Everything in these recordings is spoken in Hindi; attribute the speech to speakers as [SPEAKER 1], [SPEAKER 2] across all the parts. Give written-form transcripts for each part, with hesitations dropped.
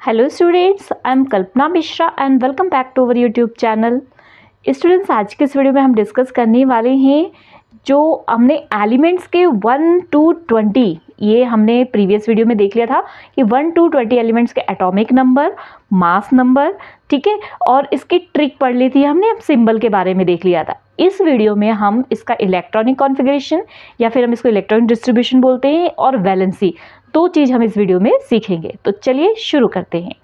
[SPEAKER 1] Hello students, I am Kalpana Mishra and welcome back to our YouTube channel. Students, आज के इस वीडियो में हम डिस्कस करने वाले हैं जो हमने एलिमेंट्स के 1 to 20, ये हमने प्रीवियस वीडियो में देख लिया था कि 1 to 20 एलिमेंट्स के एटॉमिक नंबर, मास नंबर, ठीक है, और इसकी ट्रिक पढ़ ली थी हमने, अब सिंबल के बारे में देख लिया था। इस वीडियो में हम इसका इलेक्ट्रॉनिक कॉन्फ़िगरेशन या फिर हम इसको इलेक्ट्रॉनिक डिस्ट्रीब्यूशन बोलते हैं और वैलेंसी, दो चीज़ हम इस वीडियो में सीखेंगे। तो चलिए शुरू करते हैं।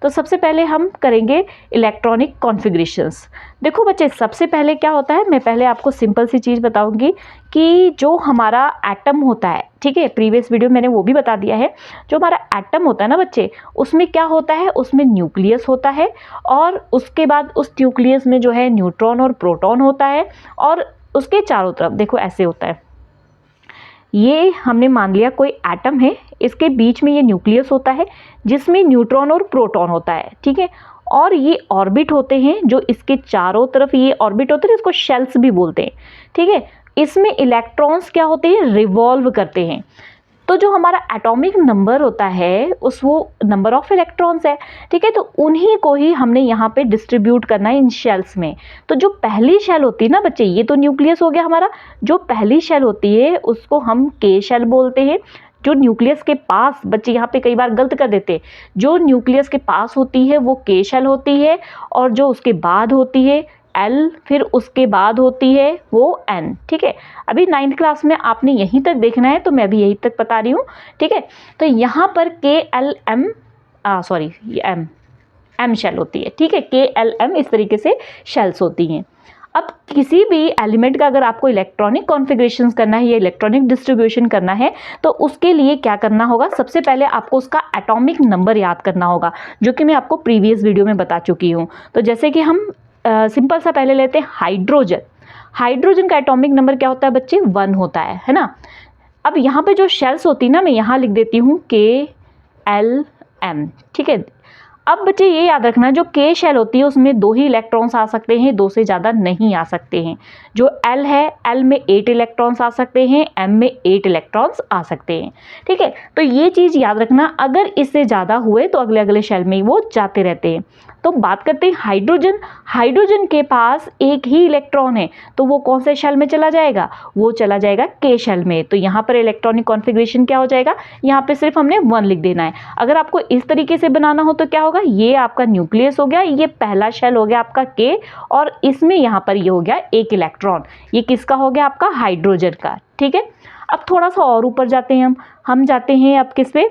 [SPEAKER 1] तो सबसे पहले हम करेंगे इलेक्ट्रॉनिक कॉन्फ़िगरेशंस। देखो बच्चे, सबसे पहले क्या होता है, मैं पहले आपको सिंपल सी चीज़ बताऊंगी कि जो हमारा एटम होता है, ठीक है, प्रीवियस वीडियो मैंने वो भी बता दिया है। जो हमारा एटम होता है ना बच्चे, उसमें क्या होता है, उसमें न्यूक्लियस होता है और उसके बाद उस न्यूक्लियस में जो है न्यूट्रॉन और प्रोटॉन होता है और उसके चारों तरफ देखो ऐसे होता है। ये हमने मान लिया कोई एटम है, इसके बीच में ये न्यूक्लियस होता है जिसमें न्यूट्रॉन और प्रोटॉन होता है, ठीक है, और ये ऑर्बिट होते हैं जो इसके चारों तरफ ये ऑर्बिट होते हैं, इसको शेल्स भी बोलते हैं, ठीक है। इसमें इलेक्ट्रॉन्स क्या होते हैं, रिवॉल्व करते हैं। तो जो हमारा एटॉमिक नंबर होता है उस वो नंबर ऑफ इलेक्ट्रॉन्स है, ठीक है, तो उन्हीं को ही हमने यहाँ पे डिस्ट्रीब्यूट करना है इन शेल्स में। तो जो पहली शेल होती है ना बच्चे, ये तो न्यूक्लियस हो गया हमारा, जो पहली शेल होती है उसको हम के शेल बोलते हैं। जो न्यूक्लियस के पास, बच्चे यहाँ पे कई बार गलत कर देते हैं, जो न्यूक्लियस के पास होती है वो के शेल होती है और जो उसके बाद होती है एल, फिर उसके बाद होती है वो एन, ठीक है। अभी 9th क्लास में आपने यहीं तक देखना है तो मैं भी यहीं तक बता रही हूँ, ठीक है। तो यहाँ पर के एल एम सॉरी ये एम शेल होती है, ठीक है, के एल एम इस तरीके से शेल्स होती हैं। अब किसी भी एलिमेंट का अगर आपको इलेक्ट्रॉनिक कॉन्फ़िगरेशन करना है या इलेक्ट्रॉनिक डिस्ट्रीब्यूशन करना है तो उसके लिए क्या करना होगा, सबसे पहले आपको उसका एटॉमिक नंबर याद करना होगा, जो कि मैं आपको प्रीवियस वीडियो में बता चुकी हूँ। तो जैसे कि हम सिंपल सा पहले लेते हैं हाइड्रोजन। हाइड्रोजन का एटॉमिक नंबर क्या होता है बच्चे, 1 होता है ना। अब यहाँ पे जो शेल्स होती है ना, मैं यहाँ लिख देती हूँ के एल एम, ठीक है। अब बच्चे ये याद रखना, जो के शेल होती है उसमें 2 ही इलेक्ट्रॉन्स आ सकते हैं, 2 से ज़्यादा नहीं आ सकते हैं। जो एल है, एल में 8 इलेक्ट्रॉन्स आ सकते हैं, एम में 8 इलेक्ट्रॉन्स आ सकते हैं, ठीक है। तो ये चीज़ याद रखना, अगर इससे ज़्यादा हुए तो अगले अगले शेल में वो जाते रहते हैं। तो बात करते हैं हाइड्रोजन। हाइड्रोजन के पास एक ही इलेक्ट्रॉन है, तो वो कौन से शेल में चला जाएगा, वो चला जाएगा के शेल में। तो यहाँ पर इलेक्ट्रॉनिक कॉन्फ़िगरेशन क्या हो जाएगा, यहाँ पे सिर्फ हमने 1 लिख देना है। अगर आपको इस तरीके से बनाना हो तो क्या होगा, ये आपका न्यूक्लियस हो गया, ये पहला शेल हो गया आपका के, और इसमें यहाँ पर ये हो गया एक इलेक्ट्रॉन। ये किसका हो गया, आपका हाइड्रोजन का, ठीक है। अब थोड़ा सा और ऊपर जाते हैं हम जाते हैं अब किस पे,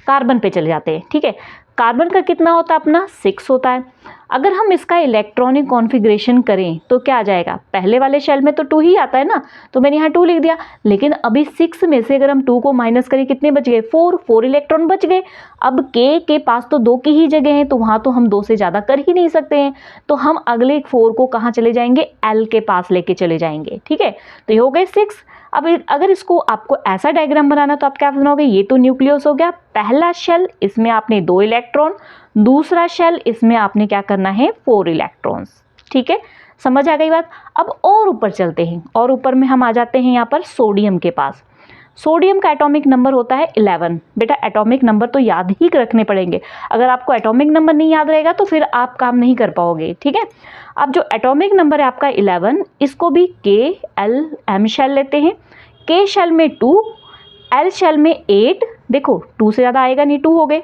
[SPEAKER 1] कार्बन पे चले जाते हैं, ठीक है। कार्बन का कितना होता है अपना, 6 होता है। अगर हम इसका इलेक्ट्रॉनिक कॉन्फ़िगरेशन करें तो क्या आ जाएगा, पहले वाले शेल में तो 2 ही आता है ना, तो मैंने यहाँ 2 लिख दिया। लेकिन अभी 6 में से अगर हम 2 को माइनस करें, कितने बच गए, 4 इलेक्ट्रॉन बच गए। अब के पास तो 2 की ही जगह है, तो वहाँ तो हम 2 से ज़्यादा कर ही नहीं सकते हैं, तो हम अगले 4 को कहाँ चले जाएंगे, एल के पास लेके चले जाएंगे, ठीक है। तो ये हो गए 6। अब अगर इसको आपको ऐसा डायग्राम बनाना तो आप क्या बनाओगे, ये तो न्यूक्लियस हो गया, पहला शेल, इसमें आपने 2 इलेक्ट्रॉन, दूसरा शेल, इसमें आपने क्या करना है, 4 इलेक्ट्रॉन्स, ठीक है। समझ आ गई बात। अब और ऊपर चलते हैं, और ऊपर में हम आ जाते हैं यहाँ पर सोडियम के पास। सोडियम का एटॉमिक नंबर होता है 11। बेटा एटॉमिक नंबर तो याद ही रखने पड़ेंगे, अगर आपको एटॉमिक नंबर नहीं याद रहेगा तो फिर आप काम नहीं कर पाओगे, ठीक है। अब जो एटॉमिक नंबर है आपका 11, इसको भी के एल एम शेल लेते हैं। के शेल में 2, एल शेल में 8, देखो 2 से ज़्यादा आएगा नहीं, 2 हो गए।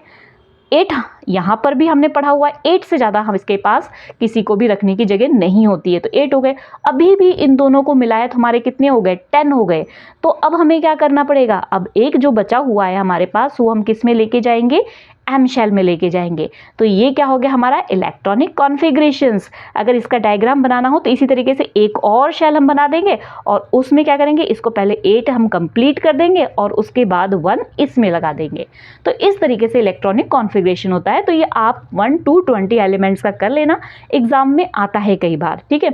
[SPEAKER 1] 8 यहाँ पर भी हमने पढ़ा हुआ है, 8 से ज़्यादा हम इसके पास किसी को भी रखने की जगह नहीं होती है, तो 8 हो गए। अभी भी इन दोनों को मिलाया तो हमारे कितने हो गए, 10 हो गए। तो अब हमें क्या करना पड़ेगा, अब एक जो बचा हुआ है हमारे पास, वो हम किस में लेके जाएंगे, एम शेल में लेके जाएंगे। तो ये क्या हो गया हमारा इलेक्ट्रॉनिक कॉन्फ़िगरेशंस। अगर इसका डायग्राम बनाना हो तो इसी तरीके से एक और शेल हम बना देंगे और उसमें क्या करेंगे, इसको पहले 8 हम कंप्लीट कर देंगे और उसके बाद 1 इसमें लगा देंगे। तो इस तरीके से इलेक्ट्रॉनिक कॉन्फ़िगरेशन होता है। तो ये आप 1 to 20 एलिमेंट्स का कर लेना, एग्जाम में आता है कई बार, ठीक है।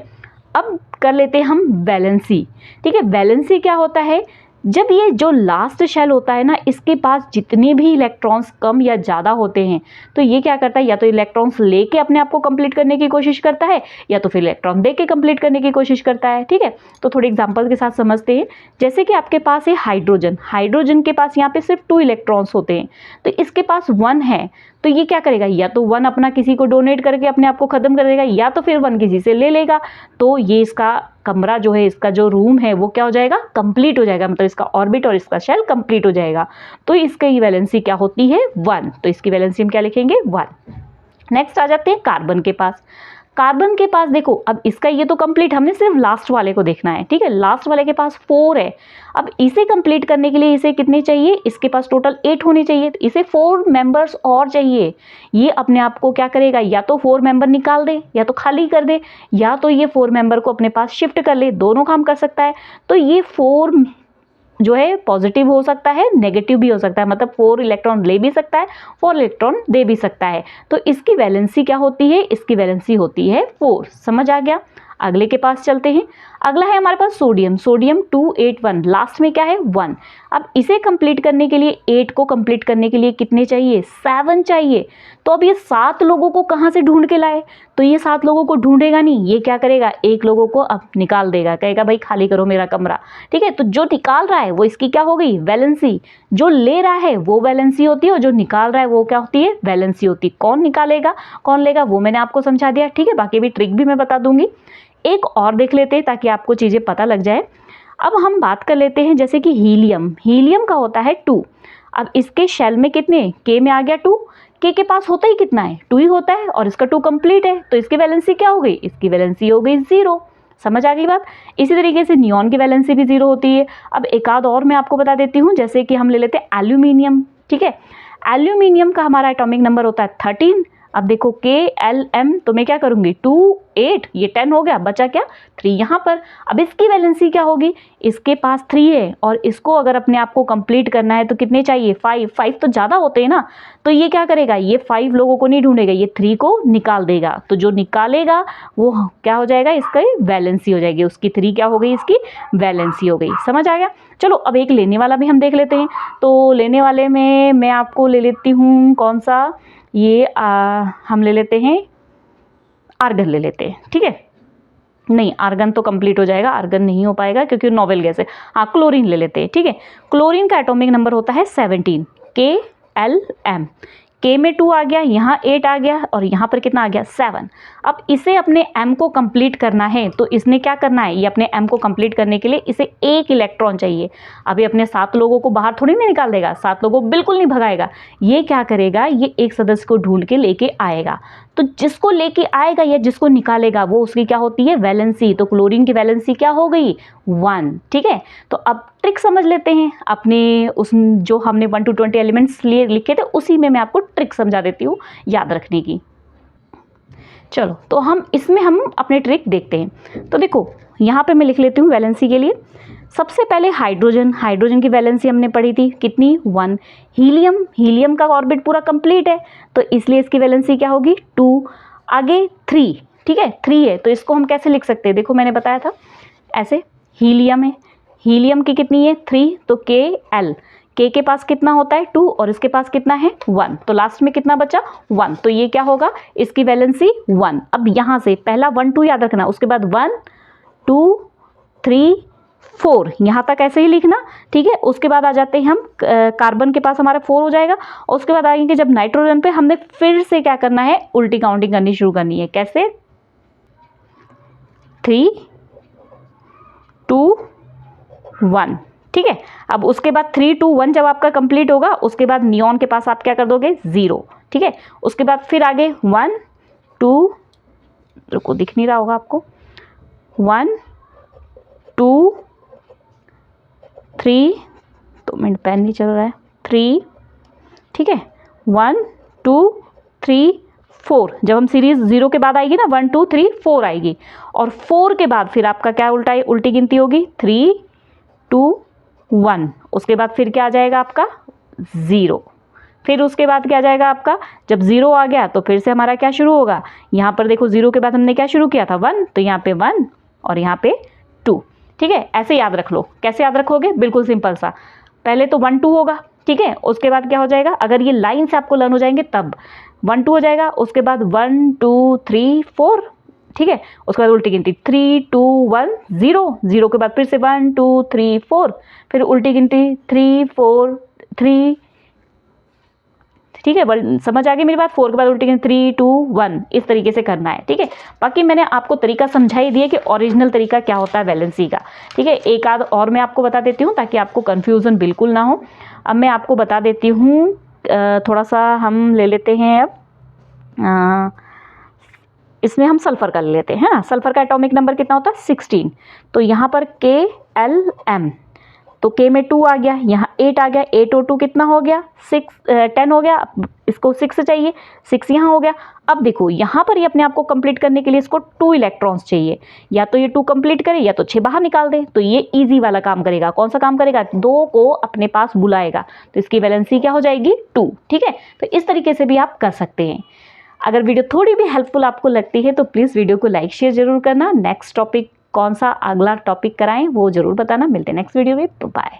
[SPEAKER 1] अब कर लेते हैं हम वैलेंसी, ठीक है। वैलेंसी क्या होता है, जब ये जो लास्ट शेल होता है ना, इसके पास जितने भी इलेक्ट्रॉन्स कम या ज़्यादा होते हैं, तो ये क्या करता है, या तो इलेक्ट्रॉन्स लेके अपने आप को कंप्लीट करने की कोशिश करता है, या तो फिर इलेक्ट्रॉन दे के कंप्लीट करने की कोशिश करता है। ठीक है, तो थोड़े एग्जांपल के साथ समझते हैं। जैसे कि आपके पास है हाइड्रोजन, हाइड्रोजन के पास यहाँ पे सिर्फ 2 इलेक्ट्रॉन्स होते हैं, तो इसके पास 1 है, तो ये क्या करेगा, या तो 1 अपना किसी को डोनेट करके अपने आप को खत्म कर देगा, या तो फिर 1 किसी से ले लेगा, तो ये इसका कमरा जो है, इसका जो रूम है वो क्या हो जाएगा, कंप्लीट हो जाएगा, मतलब इसका ऑर्बिट और इसका शेल कंप्लीट हो जाएगा। तो इसकी वैलेंसी क्या होती है, 1, तो इसकी वैलेंसी हम क्या लिखेंगे, 1। नेक्स्ट आ जाते हैं कार्बन के पास। कार्बन के पास देखो, अब इसका ये तो कंप्लीट, हमने सिर्फ लास्ट वाले को देखना है। ठीक है, लास्ट वाले के पास 4 है। अब इसे कंप्लीट करने के लिए इसे कितने चाहिए, इसके पास टोटल 8 होने चाहिए, तो इसे 4 मेंबर्स और चाहिए। ये अपने आप को क्या करेगा, या तो 4 मेंबर निकाल दे, या तो खाली कर दे, या तो ये 4 मेंबर को अपने पास शिफ्ट कर ले, दोनों काम कर सकता है। तो ये 4 जो है पॉजिटिव हो सकता है, नेगेटिव भी हो सकता है, मतलब 4 इलेक्ट्रॉन ले भी सकता है, 4 इलेक्ट्रॉन दे भी सकता है। तो इसकी वैलेंसी क्या होती है, इसकी वैलेंसी होती है 4। समझ आ गया। अगले के पास चलते हैं। अगला है हमारे पास सोडियम, सोडियम 281, लास्ट में क्या है, 1। अब इसे कंप्लीट करने के लिए, 8 को कंप्लीट करने के लिए कितने चाहिए, 7 चाहिए। तो अब ये 7 लोगों को कहाँ से ढूंढ के लाए, तो ये 7 लोगों को ढूंढेगा नहीं, ये क्या करेगा, एक लोगों को अब निकाल देगा, कहेगा भाई खाली करो मेरा कमरा। ठीक है, तो जो निकाल रहा है वो इसकी क्या हो गई, वैलेंसी। जो ले रहा है वो वैलेंसी होती है, और जो निकाल रहा है वो क्या होती है, वैलेंसी होती है। कौन निकालेगा कौन लेगा वो मैंने आपको समझा दिया। ठीक है, बाकी भी ट्रिक भी मैं बता दूंगी। एक और देख लेते हैं ताकि आपको चीज़ें पता लग जाए। अब हम बात कर लेते हैं जैसे कि हीलियम, हीलियम का होता है 2। अब इसके शेल में कितने, के में आ गया 2, के पास होता ही कितना है, 2 ही होता है, और इसका 2 कंप्लीट है, तो इसकी वैलेंसी क्या हो गई, इसकी वैलेंसी हो गई 0। समझ आ गई बात। इसी तरीके से नियॉन की वैलेंसी भी 0 होती है। अब एक आध और मैं आपको बता देती हूँ, जैसे कि हम ले लेते हैं एल्यूमिनियम। ठीक है, एल्यूमिनियम का हमारा एटॉमिक नंबर होता है 13। अब देखो KLM, तो मैं क्या करूंगी, 2 8, ये 10 हो गया, बचा क्या, 3 यहाँ पर। अब इसकी वैलेंसी क्या होगी, इसके पास 3 है, और इसको अगर अपने आप को कंप्लीट करना है तो कितने चाहिए, 5 तो ज़्यादा होते हैं ना, तो ये क्या करेगा, ये 5 लोगों को नहीं ढूंढेगा, ये 3 को निकाल देगा। तो जो निकालेगा वो क्या हो जाएगा, इसका वैलेंसी हो जाएगी, उसकी 3 क्या हो गई, इसकी वैलेंसी हो गई। समझ आ गया। चलो अब एक लेने वाला भी हम देख लेते हैं। तो लेने वाले में मैं आपको ले लेती हूँ कौन सा, ये हम ले लेते हैं आर्गन ले लेते हैं। ठीक है, नहीं आर्गन तो कंप्लीट हो जाएगा, आर्गन नहीं हो पाएगा क्योंकि नोवेल गैस है। हाँ, क्लोरीन ले लेते हैं। ठीक है, क्लोरीन का एटॉमिक नंबर होता है 17, KLM। के में 2 आ गया, यहाँ 8 आ गया, और यहाँ पर कितना आ गया, 7। अब इसे अपने M को कंप्लीट करना है, तो इसने क्या करना है, ये अपने M को कंप्लीट करने के लिए इसे 1 इलेक्ट्रॉन चाहिए। अभी अपने 7 लोगों को बाहर थोड़ी नहीं निकाल देगा, 7 लोगों को बिल्कुल नहीं भगाएगा। ये क्या करेगा, ये एक सदस्य को ढूंढ के लेके आएगा। तो जिसको लेके आएगा या जिसको निकालेगा वो उसकी क्या होती है, वैलेंसी। तो क्लोरीन की वैलेंसी क्या हो गई, 1। ठीक है, तो अब ट्रिक समझ लेते हैं अपने उस जो हमने 1 to 20 एलिमेंट्स लिए लिखे थे, उसी में मैं आपको ट्रिक समझा देती हूँ याद रखने की। चलो, तो हम इसमें हम अपने ट्रिक देखते हैं। तो देखो यहाँ पे मैं लिख लेती हूँ वैलेंसी के लिए। सबसे पहले हाइड्रोजन, हाइड्रोजन की वैलेंसी हमने पढ़ी थी कितनी, 1। हीलियम, हीलियम का ऑर्बिट पूरा कंप्लीट है, तो इसलिए इसकी वैलेंसी क्या होगी, 2। आगे 3, ठीक है 3 है, तो इसको हम कैसे लिख सकते हैं, देखो मैंने बताया था ऐसे, हीलियम है, हीलियम की कितनी है 3, तो KL, के पास कितना होता है 2, और इसके पास कितना है 1, तो लास्ट में कितना बचा 1, तो ये क्या होगा, इसकी वैलेंसी 1। अब यहाँ से पहला 1 2 याद रखना, उसके बाद 1 2 3 4, यहाँ तक ऐसे ही लिखना। ठीक है, उसके बाद आ जाते हैं हम कार्बन के पास हमारा 4 हो जाएगा, और उसके बाद आएंगे जब नाइट्रोजन पे, हमने फिर से क्या करना है, उल्टी काउंटिंग करनी शुरू करनी है। कैसे, 3 2 1। ठीक है, अब उसके बाद 3 2 1 जब आपका कंप्लीट होगा, उसके बाद नियॉन के पास आप क्या कर दोगे, 0। ठीक है, उसके बाद फिर आगे 1 2, रुको दिख नहीं रहा होगा आपको, 1 2 3, 2 मिनट पेन नहीं चल रहा है, 3, ठीक है 1 2 3 4, जब हम सीरीज 0 के बाद आएगी ना, 1 2 3 4 आएगी, और 4 के बाद फिर आपका क्या उल्टी गिनती होगी, 3 2 1, उसके बाद फिर क्या आ जाएगा आपका 0, फिर उसके बाद क्या आ जाएगा आपका, जब 0 आ गया तो फिर से हमारा क्या शुरू होगा, यहाँ पर देखो 0 के बाद हमने क्या शुरू किया था 1, तो यहाँ पे 1 और यहाँ पे 2। ठीक है, ऐसे याद रख लो। कैसे याद रखोगे, बिल्कुल सिंपल सा, पहले तो 1 2 होगा, ठीक है, उसके बाद क्या हो जाएगा, अगर ये लाइन से आपको लर्न हो जाएंगे तब 1 2 हो जाएगा, उसके बाद 1 2 3 4, ठीक है, उसके बाद उल्टी गिनती 3 2 1 0, 0 के बाद फिर से 1 2 3 4, फिर उल्टी गिनती 3 4 3, ठीक है, समझ आ गई मेरी बात। 4 के बाद उल्टी गिनती 3 2 1, इस तरीके से करना है, ठीक है। बाकी मैंने आपको तरीका समझा ही दिया कि ओरिजिनल तरीका क्या होता है वैलेंसी का, ठीक है। एक आध और मैं आपको बता देती हूँ ताकि आपको कन्फ्यूज़न बिल्कुल ना हो। अब मैं आपको बता देती हूँ, थोड़ा सा हम ले लेते हैं अब, इसमें हम सल्फर का ले लेते हैं। सल्फर का एटॉमिक नंबर कितना होता है, 16। तो यहाँ पर KLM, तो K में 2 आ गया, यहाँ 8 आ गया, 8 और 2 कितना हो गया, 10 हो गया। इसको 6 चाहिए, 6 यहाँ हो गया। अब देखो यहाँ पर ये अपने आप को कंप्लीट करने के लिए इसको 2 इलेक्ट्रॉन्स चाहिए, या तो ये 2 कंप्लीट करे या तो 6 बाहर निकाल दे। तो ये इजी वाला काम करेगा। कौन सा काम करेगा, 2 को अपने पास बुलाएगा, तो इसकी वैलेंसी क्या हो जाएगी, 2, ठीक है। तो इस तरीके से भी आप कर सकते हैं। अगर वीडियो थोड़ी भी हेल्पफुल आपको लगती है तो प्लीज़ वीडियो को लाइक शेयर जरूर करना। नेक्स्ट टॉपिक कौन सा, अगला टॉपिक कराएं वो जरूर बताना। मिलते हैं नेक्स्ट वीडियो में, तो बाय।